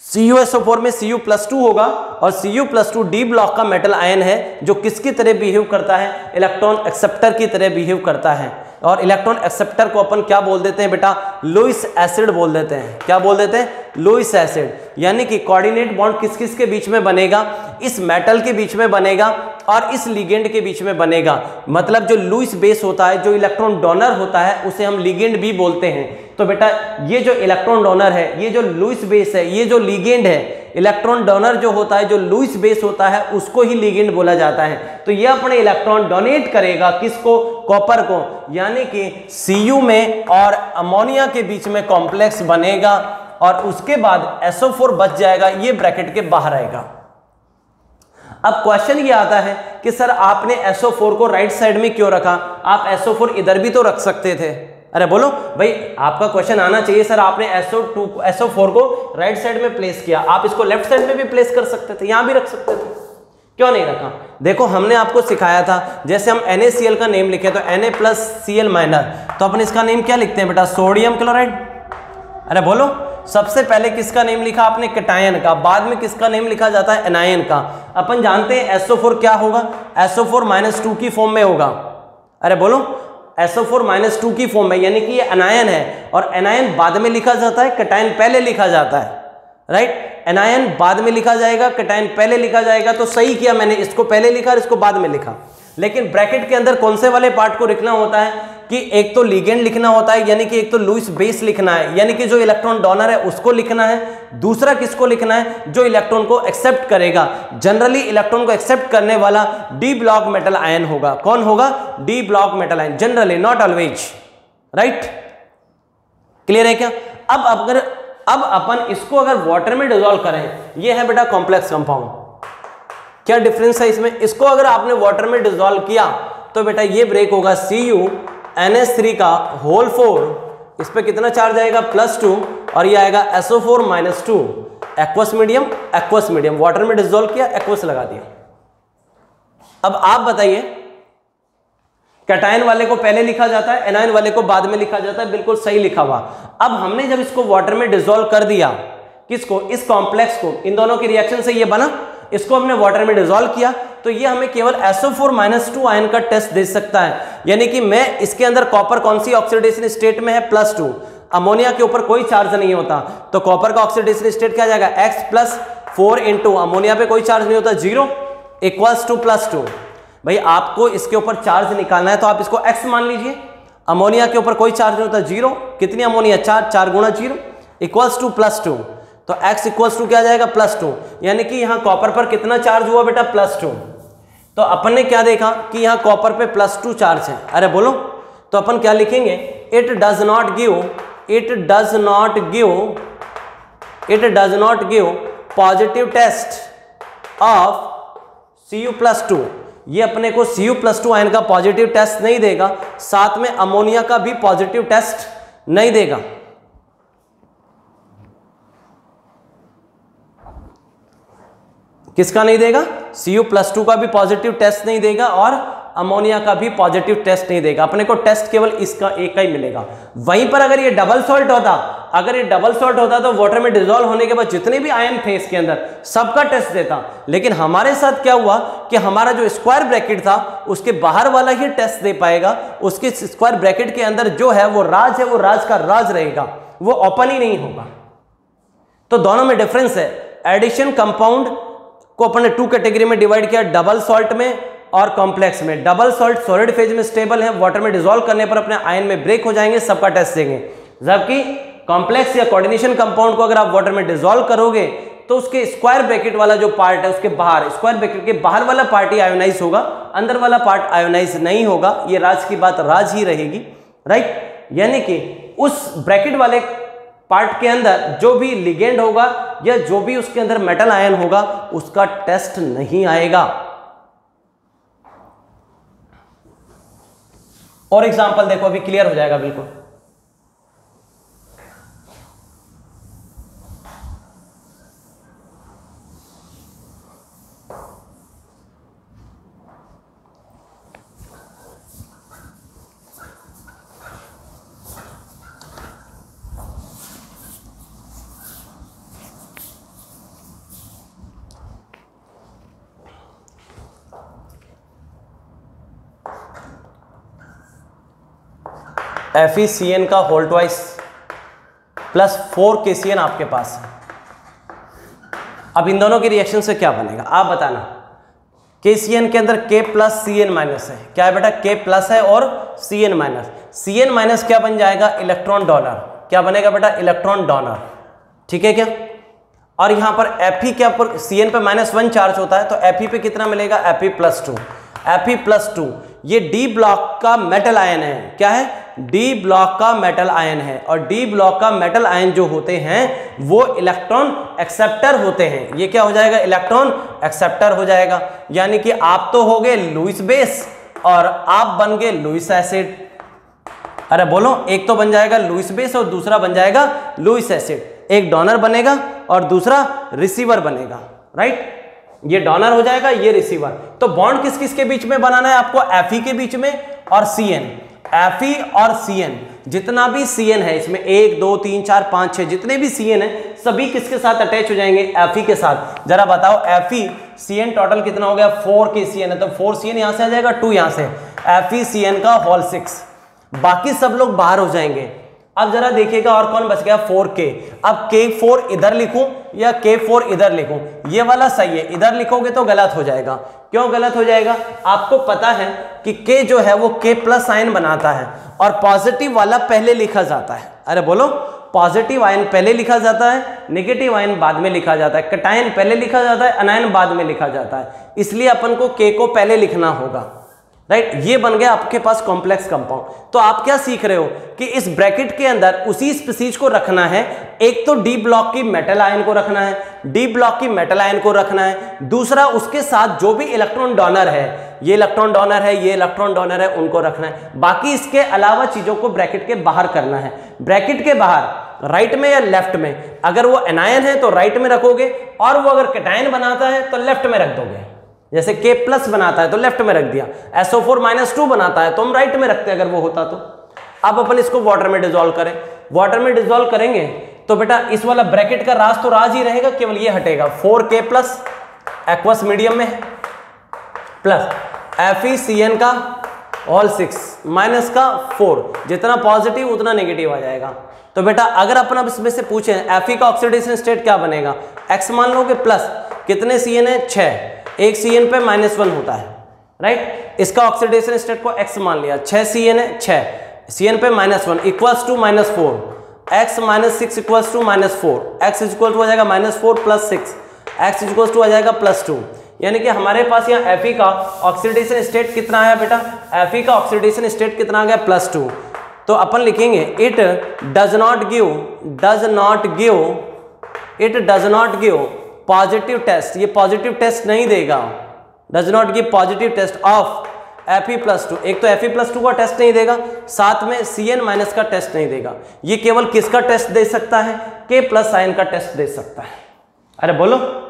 CuSO4 में Cu+2 होगा और Cu+2 डी ब्लॉक का मेटल आयन है जो किसकी तरह बिहेव करता है, इलेक्ट्रॉन एक्सेप्टर की तरह बिहेव करता है। और इलेक्ट्रॉन एक्सेप्टर को अपन क्या बोल देते हैं बेटा, लुईस एसिड बोल देते हैं। क्या बोल देते हैं, लुईस एसिड। यानी कि कोऑर्डिनेट बॉन्ड किस किस के बीच में बनेगा, इस मेटल के बीच में बनेगा और इस लिगेंड के बीच में बनेगा। मतलब जो लुईस बेस होता है, जो इलेक्ट्रॉन डोनर होता है, उसे हम लिगेंड भी बोलते हैं। तो बेटा ये जो इलेक्ट्रॉन डोनर है, ये जो लुईस बेस है, ये जो लिगेंड है, इलेक्ट्रॉन डोनर जो होता है, जो लुईस बेस होता है, उसको ही लिगेंड बोला जाता है। तो ये अपने इलेक्ट्रॉन डोनेट करेगा किसको, कॉपर को। यानी कि Cu में और अमोनिया के बीच में कॉम्प्लेक्स बनेगा और उसके बाद SO4 बच जाएगा, ये ब्रैकेट के बाहर आएगा। अब क्वेश्चन ये आता है कि सर आपने SO4 को राइट साइड में क्यों रखा, आप SO4 इधर भी तो रख सकते थे। अरे बोलो भाई, आपका क्वेश्चन आना चाहिए सर आपने SO4 को राइट साइड में प्लेस किया, आप इसको लेफ्ट साइड में भी प्लेस कर सकते थे, यहां भी रख सकते थे, क्यों नहीं रखा। देखो हमने आपको सिखाया था, जैसे हम NaCl का नेम लिखे तो Na+Cl-, तो अपन इसका नेम क्या लिखते हैं बेटा, सोडियम क्लोराइड। अरे बोलो, सबसे पहले किसका नेम लिखा आपने, कैटायन का, बाद में किसका नेम लिखा जाता है, एनायन का। अपन जानते हैं SO4 क्या होगा, SO4-2 की फॉर्म में होगा। अरे बोलो, SO4-2 की फॉर्म में, यानी कि ये एनायन है और एनायन बाद में लिखा जाता है, कैटायन पहले लिखा जाता है, राइट। एनायन बाद में लिखा जाएगा, कैटायन पहले लिखा जाएगा। तो सही किया मैंने, इसको पहले लिखा और इसको बाद में लिखा। लेकिन ब्रैकेट के अंदर कौन से वाले पार्ट को लिखना होता है कि एक तो लिगेंड लिखना होता है, यानी कि एक तो लुईस बेस लिखना है, यानी कि जो इलेक्ट्रॉन डोनर है उसको लिखना है। दूसरा किसको लिखना है, जो इलेक्ट्रॉन को एक्सेप्ट करेगा। जनरली इलेक्ट्रॉन को एक्सेप्ट करने वाला डी ब्लॉक मेटल आयन होगा। कौन होगा, D block metal ion, generally, not always, right. Clear है क्या। अब अपन इसको अगर वाटर में डिसॉल्व करें, ये है बेटा कॉम्प्लेक्स कंपाउंड। क्या डिफरेंस है इसमें, इसको अगर आपने वाटर में डिसॉल्व किया तो बेटा ये ब्रेक होगा, CuNH3 का होल 4, इस पे कितना चार्ज आएगा, +2, और ये आएगा SO4-2, एक्वस मीडियम, वाटर में डिसॉल्व किया, एक्वस लगा दिया। अब आप बताइए, कैटायन वाले को पहले लिखा जाता है, एनायन वाले को बाद में लिखा जाता है, बिल्कुल सही लिखा हुआ। अब हमने जब इसको वाटर में डिसॉल्व कर दिया, किसको, इस कॉम्प्लेक्स को, इन दोनों की रिएक्शन से ये बना, इसको हमने वाटर में डिसॉल्व किया, तो ये हमें केवल SO4-2 आयन का टेस्ट दे सकता है। यानी कि मैं इसके अंदर कॉपर कौन सी ऑक्सीडेशन स्टेट में है, +2, अमोनिया के ऊपर कोई चार्ज नहीं होता, तो कॉपर का ऑक्सीडेशन स्टेट क्या आ जाएगा, X+4 इंटू अमोनिया पे कोई चार्ज नहीं होता 0 इक्वल्स टू +2। भाई आपको इसके ऊपर चार्ज निकालना है तो आप इसको X मान लीजिए, अमोनिया के ऊपर कोई चार्ज नहीं होता 0, कितनी अमोनिया 4, 4 गुणा 0 इक्वल्स टू +2, तो X इक्वल्स टू क्या आ जाएगा +2, यानी कि यहाँ कॉपर पर कितना चार्ज हुआ बेटा +2। तो अपन ने क्या देखा कि यहाँ कॉपर पे +2 चार्ज है, अरे बोलो, तो अपन क्या लिखेंगे, it does not give positive test of Cu+2, ये अपने को Cu+2 आयन का पॉजिटिव टेस्ट नहीं देगा, साथ में अमोनिया का भी पॉजिटिव टेस्ट नहीं देगा। किसका नहीं देगा, Cu+2 का भी पॉजिटिव टेस्ट नहीं देगा और अमोनिया का भी पॉजिटिव टेस्ट नहीं देगा, अपने को टेस्ट केवल इसका एक का ही मिलेगा। वहीं पर अगर ये डबल सॉल्ट होता, तो वाटर में डिसॉल्व होने के बाद जितने भी आयन थे इसके अंदर सबका टेस्ट देता, लेकिन हमारे साथ क्या हुआ कि हमारा जो स्क्वायर ब्रैकेट था उसके बाहर वाला ही टेस्ट दे पाएगा, उसके स्क्वायर ब्रैकेट के अंदर जो है वो राज है, वो राज का राज रहेगा, वो ओपन ही नहीं होगा। तो दोनों में डिफरेंस है। एडिशन कंपाउंड को अपन ने 2 कैटेगरी में डिवाइड किया, डबल सॉल्ट में और कॉम्प्लेक्स में। डबल सॉल्ट सॉलिड फेज में स्टेबल है, वाटर में डिसॉल्व करने पर अपने आयन में ब्रेक हो जाएंगे, सबका टेस्ट देंगे। जबकि कॉम्प्लेक्स या कोऑर्डिनेशन कंपाउंड को अगर आप वाटर में डिसॉल्व करोगे तो उसके स्क्वायर ब्रैकेट वाला जो पार्ट है उसके बाहर, स्क्वायर ब्रैकेट के बाहर वाला पार्ट ही आयोनाइज होगा, अंदर वाला पार्ट आयोनाइज नहीं होगा। ये राज की बात राज ही रहेगी, राइट। यानी कि उस ब्रैकेट वाले पार्ट के अंदर जो भी लिगेंड होगा या जो भी उसके अंदर मेटल आयन होगा उसका टेस्ट नहीं आएगा। और एग्जांपल देखो, अभी क्लियर हो जाएगा बिल्कुल। FeCN का होल ट्वाइस प्लस 4 KCN आपके पास है। अब इन दोनों के रिएक्शन से क्या बनेगा आप बताना। KCN के अंदर K प्लस CN माइनस है, क्या है बेटा K प्लस है और CN माइनस। CN माइनस क्या बन जाएगा, इलेक्ट्रॉन डोनर। क्या बनेगा बेटा, इलेक्ट्रॉन डोनर, ठीक है क्या। और यहां पर Fe के ऊपर CN पे -1 चार्ज होता है, तो Fe पे कितना मिलेगा, Fe+2। Fe+2 ये D ब्लॉक का मेटल आयन है, क्या है, D ब्लॉक का मेटल आयन है। और D ब्लॉक का मेटल आयन जो होते हैं वो इलेक्ट्रॉन एक्सेप्टर होते हैं। ये क्या हो जाएगा, इलेक्ट्रॉन एक्सेप्टर हो जाएगा। यानी कि आप तो हो गए लुईस बेस और आप बन गए लुईस एसिड। अरे बोलो, एक तो बन जाएगा लुईस बेस और दूसरा बन जाएगा लुईस एसिड। एक डोनर बनेगा और दूसरा रिसीवर बनेगा, राइट। ये डोनर हो जाएगा, ये रिसीवर। तो बॉन्ड किस किस के बीच में बनाना है आपको, Fe के बीच में और CN। Fe और CN, जितना भी CN है इसमें 1 2 3 4 5 6 जितने भी CN है सभी किसके साथ अटैच हो जाएंगे, Fe के साथ। जरा बताओ FeCN टोटल कितना हो गया, 4 KCN है, तो 4 CN यहां से आ जाएगा, 2 यहां से, FeCN का होल 6। बाकी सब लोग बाहर हो जाएंगे। अब जरा देखिएगा और कौन बच गया, 4K। अब K4 इधर लिखूं या K4 इधर लिखूं, ये वाला सही है, इधर लिखोगे तो गलत हो जाएगा। क्यों गलत हो जाएगा, आपको पता है कि K जो है वो K प्लस आयन बनाता है और पॉजिटिव वाला पहले लिखा जाता है। अरे बोलो, पॉजिटिव आयन पहले लिखा जाता है, नेगेटिव आयन बाद में लिखा जाता है, कैटायन पहले लिखा जाता है, अनायन बाद में लिखा जाता है। इसलिए अपन को K को पहले लिखना होगा, राइट। ये बन गया आपके पास कॉम्प्लेक्स कंपाउंड। तो आप क्या सीख रहे हो कि इस ब्रैकेट के अंदर उसी स्पीसीज को रखना है। एक तो D ब्लॉक की मेटल आयन को रखना है, D ब्लॉक की मेटल आयन को रखना है, दूसरा उसके साथ जो भी इलेक्ट्रॉन डोनर है, ये इलेक्ट्रॉन डोनर है, ये इलेक्ट्रॉन डोनर है, उनको रखना है। बाकी इसके अलावा चीजों को ब्रैकेट के बाहर करना है। ब्रैकेट के बाहर राइट में या लेफ्ट में, अगर वो एनायन है तो राइट में रखोगे और वो अगर कैटायन बनाता है तो लेफ्ट में रख दोगे। जैसे K प्लस बनाता है तो लेफ्ट में रख दिया, SO4-2 बनाता है तो हम राइट में रखते हैं अगर वो होता तो। अब अपन इसको वाटर में डिसॉल्व करें, वाटर में डिसॉल्व करेंगे तो बेटा इस वाला ब्रैकेट का राज तो राज ही रहेगा, केवल ये हटेगा। 4K प्लस एक्वस मीडियम में है, प्लस FeCN का होल 6 माइनस का 4, जितना पॉजिटिव उतना नेगेटिव आ जाएगा। तो बेटा अगर अपन अब इसमें से पूछे Fe का ऑक्सीडेशन स्टेट क्या बनेगा, X मान लोगे प्लस कितने Cn है 6, एक Cn पे -1 होता है, राइट। इसका ऑक्सीडेशन स्टेट को X मान लिया, 6 Cn है 6 Cn पे -1 equals to -4, x -6 equals to -4, x equal to आ जाएगा -4 + 6, x इक्वल टू आ जाएगा +2। यानी कि हमारे पास यहाँ Fe का ऑक्सीडेशन स्टेट कितना आया बेटा, Fe का ऑक्सीडेशन स्टेट कितना आ गया +2। तो अपन लिखेंगे it does not give positive test, ये पॉजिटिव टेस्ट नहीं देगा, does not give positive test of Fe+2। एक तो Fe+2 का टेस्ट नहीं देगा, साथ में Cn- का टेस्ट नहीं देगा। ये केवल किसका टेस्ट दे सकता है, K+ आयन का टेस्ट दे सकता है। अरे बोलो,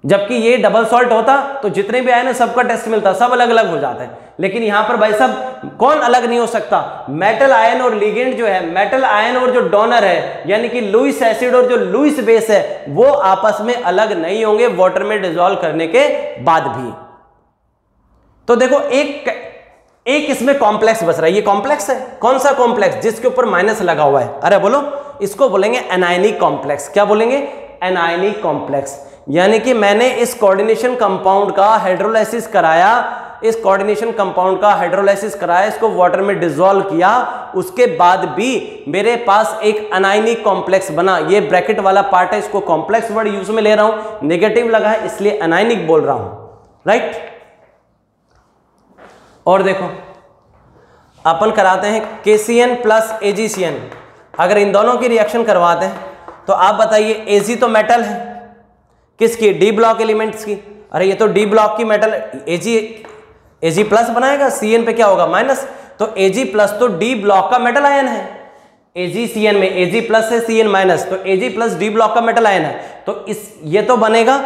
जबकि ये डबल सॉल्ट होता तो जितने भी आयन है सबका टेस्ट मिलता, सब अलग अलग हो जाता है। लेकिन यहां पर भाई साहब कौन अलग नहीं हो सकता, मेटल आयन और लिगेंड जो है, मेटल आयन और जो डोनर है यानी कि लुईस एसिड और जो लुईस बेस है वो आपस में अलग नहीं होंगे वाटर में डिसॉल्व करने के बाद भी। तो देखो एक इसमें कॉम्प्लेक्स बच रहा है, ये कॉम्प्लेक्स है, कौन सा कॉम्प्लेक्स, जिसके ऊपर माइनस लगा हुआ है। अरे बोलो, इसको बोलेंगे एनायनिक कॉम्प्लेक्स। क्या बोलेंगे, एनायनिक कॉम्प्लेक्स। यानी कि मैंने इस कोऑर्डिनेशन कंपाउंड का हाइड्रोलाइसिस कराया, इस कोऑर्डिनेशन कंपाउंड का हाइड्रोलाइसिस कराया, इसको वाटर में डिसॉल्व किया, उसके बाद भी मेरे पास एक एनायनिक कॉम्प्लेक्स बना। ये ब्रैकेट वाला पार्ट है, इसको कॉम्प्लेक्स वर्ड यूज में ले रहा हूं, नेगेटिव लगा है इसलिए एनायनिक बोल रहा हूं, राइट। और देखो अपन कराते हैं KCN + AgCN। अगर इन दोनों की रिएक्शन करवाते हैं तो आप बताइए, Ag तो मेटल है, किसकी, डी ब्लॉक एलिमेंट्स की। अरे ये तो डी ब्लॉक की मेटल, Ag+ बनाएगा, Cn पे क्या होगा माइनस, तो Ag+ तो डी ब्लॉक का मेटल आयन है। AgCN में Ag+ है Cn-, तो Ag+ डी ब्लॉक का मेटल आयन है। तो ये तो बनेगा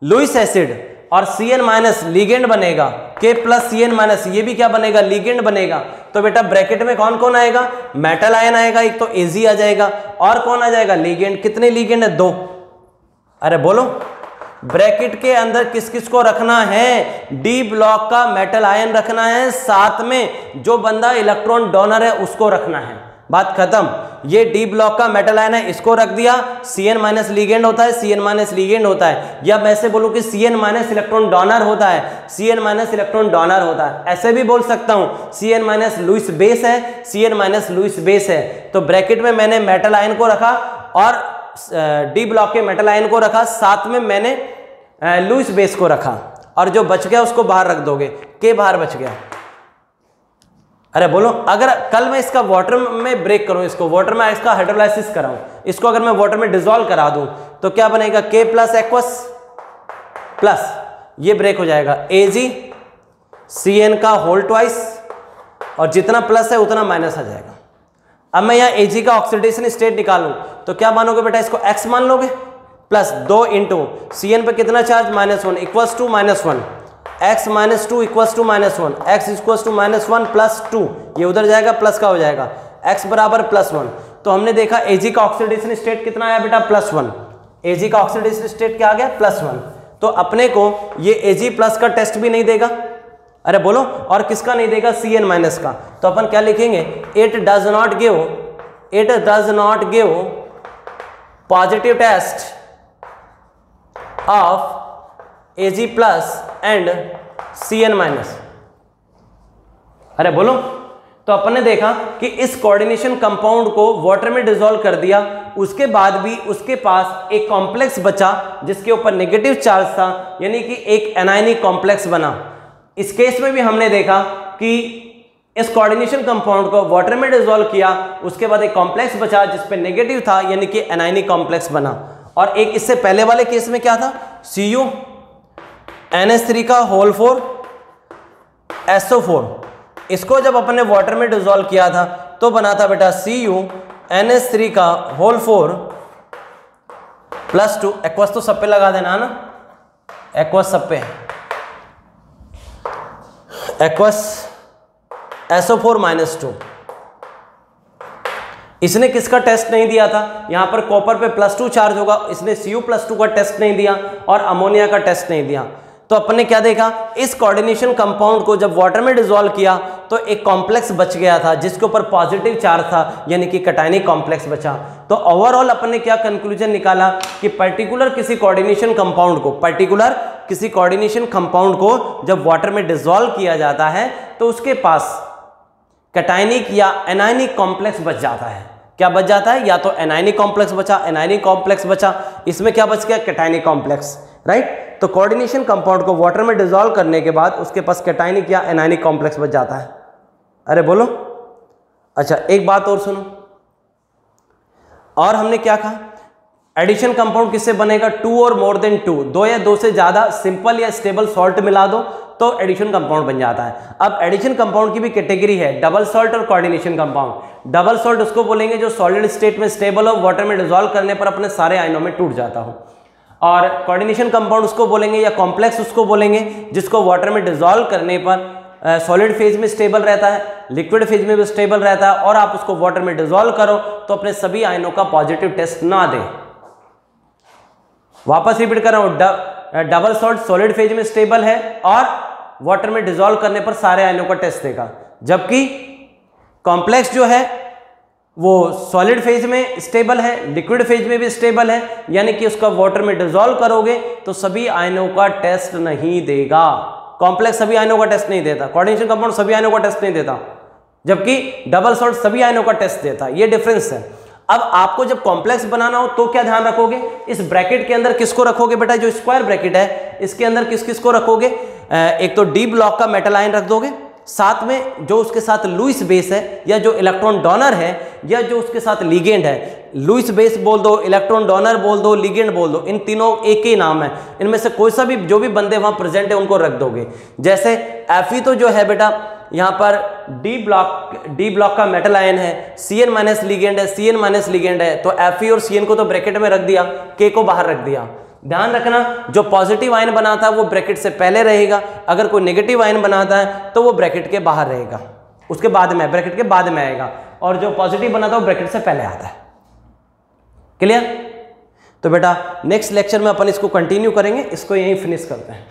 लुईस एसिड और Cn- लिगेंड बनेगा, K+ Cn-, ये भी क्या बनेगा, लिगेंड बनेगा। तो बेटा ब्रैकेट में कौन कौन आएगा, मेटल आयन आएगा, एक तो Ag आ जाएगा, और कौन आ जाएगा, लिगेंड। कितने लिगेंड है, 2। अरे बोलो, ब्रैकेट के अंदर किस किस को रखना है, डी ब्लॉक का मेटल आयन रखना है, साथ में जो बंदा इलेक्ट्रॉन डोनर है उसको रखना है, बात खत्म। ये डी ब्लॉक का मेटल आयन है, इसको रख दिया, Cn- लिगेंड होता है, Cn- लिगेंड होता है, या मैं ऐसे बोलूं कि Cn- इलेक्ट्रॉन डोनर होता है, Cn- इलेक्ट्रॉन डोनर होता है। ऐसे भी बोल सकता हूं Cn- लुईस बेस है, Cn- लुईस बेस है। तो ब्रैकेट में मैंने मेटल आयन को रखा और डी ब्लॉक के मेटल आयन को रखा, साथ में मैंने लुईस बेस को रखा, और जो बच गया उसको बाहर रख दोगे, के बाहर बच गया। अरे बोलो, अगर कल मैं इसका वाटर में ब्रेक करूं, इसको वाटर में इसका हाइड्रोलाइसिस कराऊं, इसको अगर मैं वाटर में डिसॉल्व करा दूं तो क्या बनेगा, K+ एक्वस प्लस, ये ब्रेक हो जाएगा AgCN का होल ट्वाइस, और जितना प्लस है उतना माइनस आ जाएगा। अब मैं यहाँ Ag का ऑक्सीडेशन स्टेट निकालूं तो क्या मानोगे बेटा, इसको X मान लोगे, प्लस 2 इंटू Cn पे कितना charge, -1 equals to -1, x - 2 equals to -1, x equals to -1 + 2, ये उधर जाएगा प्लस का हो जाएगा, x बराबर +1। तो हमने देखा Ag का ऑक्सीडेशन स्टेट कितना आया बेटा, +1। Ag का ऑक्सीडेशन स्टेट क्या आ गया, +1। तो अपने को ये Ag+ का टेस्ट भी नहीं देगा। अरे बोलो, और किसका नहीं देगा, Cn- का। तो अपन क्या लिखेंगे, it does not give positive test of Ag+ and Cn-। अरे बोलो, तो अपन ने देखा कि इस कोऑर्डिनेशन कंपाउंड को वाटर में डिसॉल्व कर दिया, उसके बाद भी उसके पास एक कॉम्प्लेक्स बचा जिसके ऊपर नेगेटिव चार्ज था, यानी कि एक एनायनिक कॉम्प्लेक्स बना। इस केस में भी हमने देखा कि इस कोऑर्डिनेशन कंपाउंड को वाटर में डिसॉल्व किया, उसके बाद एक कॉम्प्लेक्स बचा जिस पे नेगेटिव था, यानी कि एनायनिक कॉम्प्लेक्स बना। और एक इससे पहले वाले केस में क्या था, CuNH3 का होल 4 SO4, इसको जब अपन ने वाटर में डिसॉल्व किया था तो बना था बेटा CuNH3 का होल 4 + 2, एक्वस तो सब पे लगा देना ना, एक्वस सब पे, एक्वस SO4 - 2। इसने किसका टेस्ट नहीं दिया था, यहां पर कॉपर पे +2 चार्ज होगा, इसने Cu+2 का टेस्ट नहीं दिया और अमोनिया का टेस्ट नहीं दिया। तो अपन ने क्या देखा, इस कोऑर्डिनेशन कंपाउंड को जब वाटर में डिसॉल्व किया तो एक कॉम्प्लेक्स बच गया था जिसके ऊपर पॉजिटिव चार्ज था, यानी कि कैटायनिक कॉम्प्लेक्स बचा। तो ओवरऑल अपन ने क्या कंक्लूजन निकाला कि पर्टिकुलर किसी कोऑर्डिनेशन कंपाउंड को जब वाटर में डिसॉल्व किया जाता है तो उसके पास कैटायनिक या एनायनिक कॉम्प्लेक्स बच जाता है। क्या बच जाता है? या तो एनायनिक कॉम्प्लेक्स बचा, इसमें क्या बच गया? Cationic complex, right. तो कोऑर्डिनेशन कंपाउंड को वाटर में डिसॉल्व करने के बाद उसके पास कैटायनिक या एनायनिक कॉम्प्लेक्स बच जाता है। अरे बोलो। अच्छा, एक बात और सुनो, और हमने क्या कहा? एडिशन कंपाउंड किससे बनेगा? 2 और मोर देन 2, 2 या 2 से ज्यादा सिंपल या स्टेबल सॉल्ट मिला दो तो एडिशन कंपाउंड बन जाता है। अब एडिशन कंपाउंड की भी कैटेगरी है, डबल सॉल्ट और कोऑर्डिनेशन कंपाउंड। डबल सॉल्ट उसको बोलेंगे जो सॉलिड स्टेट में स्टेबल हो, वाटर में डिसॉल्व करने पर अपने सारे आयनों में टूट जाता हो। और कोऑर्डिनेशन कंपाउंड उसको बोलेंगे या कॉम्प्लेक्स उसको बोलेंगे जिसको वाटर में डिसॉल्व करने पर सॉलिड फेज में स्टेबल रहता है, लिक्विड फेज में भी स्टेबल रहता है, और आप उसको वाटर में डिसॉल्व करो तो अपने सभी आयनों का पॉजिटिव टेस्ट ना दे। वापस रिपीट कर रहा हूं, डबल सॉल्ट सॉलिड फेज में स्टेबल है और वाटर में डिसॉल्व करने पर सारे आयनों का टेस्ट देगा, जबकि कॉम्प्लेक्स जो है वो सॉलिड फेज में स्टेबल है, लिक्विड फेज में भी स्टेबल है, यानी कि उसका वाटर में डिसॉल्व करोगे तो सभी आयनों का टेस्ट नहीं देगा। कॉम्प्लेक्स सभी आयनों का टेस्ट नहीं देता, कोऑर्डिनेशन कंपाउंड सभी आयनों का टेस्ट नहीं देता, जबकि डबल सॉल्ट सभी आयनों का टेस्ट देता। ये डिफरेंस है। अब आपको जब कॉम्प्लेक्स बनाना हो तो क्या ध्यान रखोगे? इस ब्रैकेट के अंदर किसको रखोगे बेटा? जो स्क्वायर ब्रैकेट है इसके अंदर किस को रखोगे? एक तो डी ब्लॉक का मेटल आयन रख दोगे, साथ में जो उसके साथ लुईस बेस है या जो इलेक्ट्रॉन डोनर है या जो उसके साथ लिगेंड है। लुईस बेस बोल दो, इलेक्ट्रॉन डोनर बोल दो, लिगेंड बोल दो, इन तीनों एक ही नाम है। इनमें से कोई सा भी जो भी बंदे वहां प्रेजेंट है उनको रख दोगे। जैसे Fe तो जो है बेटा यहाँ पर डी ब्लॉक का मेटल आयन है, Cn माइनस लिगेंड है, तो Fe और Cn को तो ब्रैकेट में रख दिया, K को बाहर रख दिया। ध्यान रखना, जो पॉजिटिव आयन बनाता है वो ब्रैकेट से पहले रहेगा, अगर कोई नेगेटिव आयन बनाता है तो वो ब्रैकेट के बाहर रहेगा, उसके बाद में, ब्रैकेट के बाद में आएगा, और जो पॉजिटिव बनाता है वो ब्रैकेट से पहले आता है। क्लियर? तो बेटा नेक्स्ट लेक्चर में अपन इसको कंटिन्यू करेंगे, इसको यहीं फिनिश करते हैं।